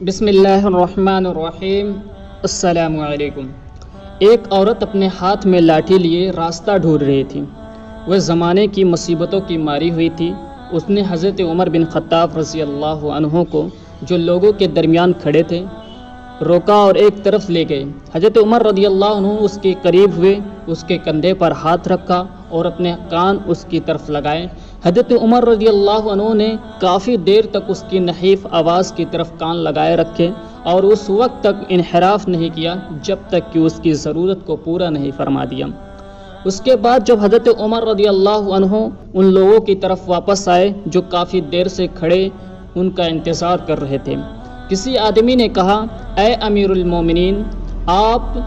بسم اللہ الرحمن الرحیم۔ السلام علیکم۔ ایک عورت اپنے ہاتھ میں لاٹھی لیے راستہ ڈھونڈ رہی تھی۔ وہ زمانے کی مصیبتوں کی ماری ہوئی تھی۔ اس نے حضرت عمر بن خطاب رضی اللہ عنہ کو، جو لوگوں کے درمیان کھڑے تھے، روکا اور ایک طرف لے گئے۔ حضرت عمر رضی اللہ عنہ اس کے قریب ہوئے، اس کے کندھے پر ہاتھ رکھا اور اپنے کان اس کی طرف لگائے۔ حضرت عمر رضی اللہ عنہ نے کافی دیر تک اس کی نحیف آواز کی طرف کان لگائے رکھے اور اس وقت تک انحراف نہیں کیا جب تک کہ اس کی ضرورت کو پورا نہیں فرما دیا۔ اس کے بعد جب حضرت عمر رضی اللہ عنہ ان لوگوں کی طرف واپس آئے جو کافی دیر سے کھڑے ان کا انتظار کر رہے تھے، کسی آدمی نے کہا، اے امیر المومنین، آپ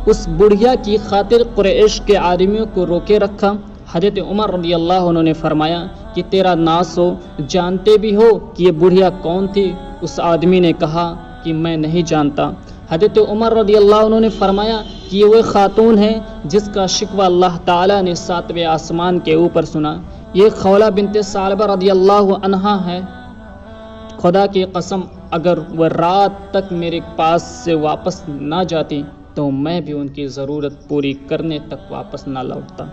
اس بڑھیا کی خاطر قریش کے آدمیوں کو روکے رکھا۔ حضرت عمر رضی اللہ عنہ نے فرمایا کہ تیرا ناس ہو، جانتے بھی ہو کہ یہ بڑھیا کون تھی؟ اس آدمی نے کہا کہ میں نہیں جانتا۔ حضرت عمر رضی اللہ عنہ نے فرمایا کہ یہ وہ خاتون ہے جس کا شکوہ اللہ تعالیٰ نے 7ویں آسمان کے اوپر سنا۔ یہ خولہ بنت ثعلبہ رضی اللہ عنہا ہے۔ خدا کی قسم، اگر وہ رات تک میرے پاس سے واپس نہ جاتی تو میں بھی ان کی ضرورت پوری کرنے تک واپس نہ لوٹتا۔